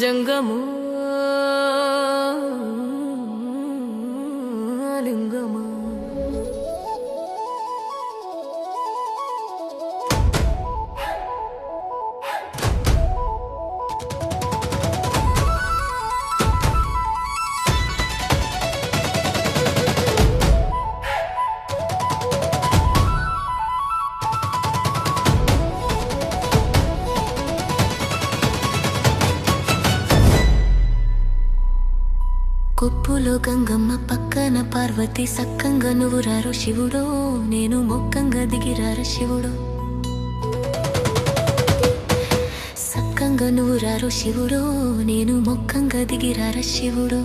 జంగము లింగము కొప్పులో గంగమ్మ పక్కన పార్వతి సక్కంగా నువ్వు రారు శివుడో నేను మొక్కంగా దిగిరారు శివుడో సక్కంగా నువ్వు రారు శివుడో నేను మొక్కంగా దిగిరారు శివుడో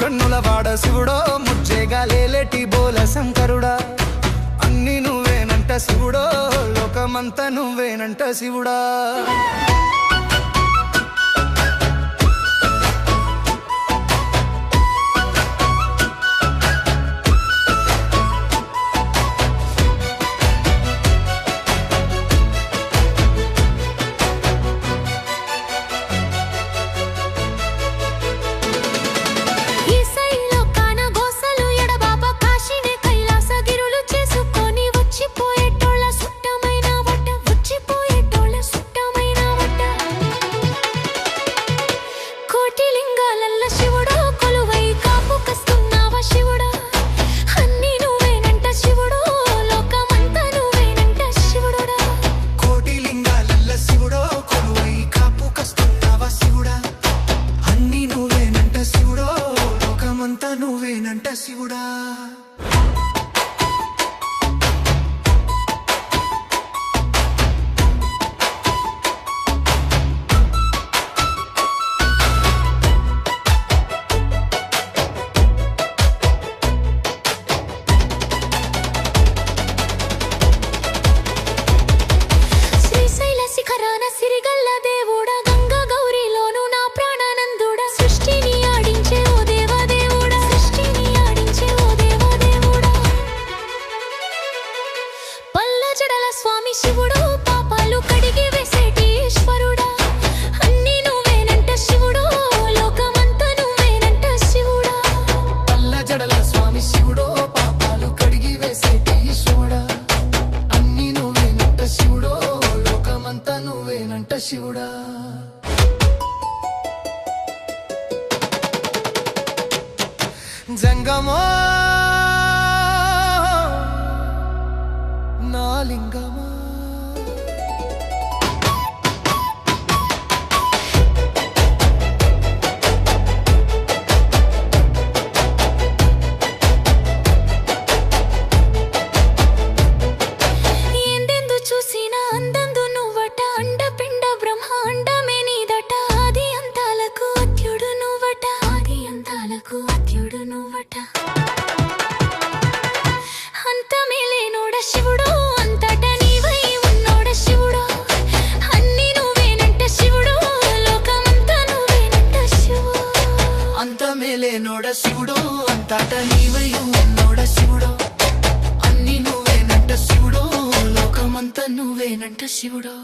కన్నులవాడ శివుడో ముజ్జేగా లేలేటి బోల శంకరుడా అన్ని నువ్వేనంట శివుడో లోకమంతా నువ్వేనంట శివుడా నువ్వేనంట శివుడా శ్రీశైల శిఖరాన సిరిగల్ల దేవుడా గంగా గౌరీలోను నా ప్రాణానందుడా సృష్టిని ఆడించే ఓ దేవదేవుడా సృష్టిని ఆడించే ఓ దేవదేవుడా పల్ల జడల స్వామి శివుడు పాపాలు కడిగి వేసేటి ఈశ్వరుడా అన్ని నువ్వేనంట శివుడు లోకమంతా నువ్వేనంట శివుడా పల్ల జడల స్వామి శివుడు పాపాలు కడిగి వేసేటి ఈశ్వరుడా అన్ని నువ్వేనంట శివుడు లోకమంతా నువ్వేనంట శివుడా జంగమో నా లింగమా ఎందెందు చూసినా అందందు నువ్వట అండపిండ బ్రహ్మాండమే నీదట ఆది అంతాలకు అత్యుడు నువ్వట ఆది అంతాలకు అత్యుడు నువ్వట అంతమేలేనోడ శివుడు అంతట నీవై ఉన్నోడ శివుడు అన్ని నువ్వేనంట శివుడు లోకమంతా నువ్వేనంట శివుడు అంతమేలేనోడ శివుడు అంతట నీవై ఉన్నోడ శివుడు అన్ని నువ్వేనంట శివుడు లోకమంతా నువ్వేనంట శివుడు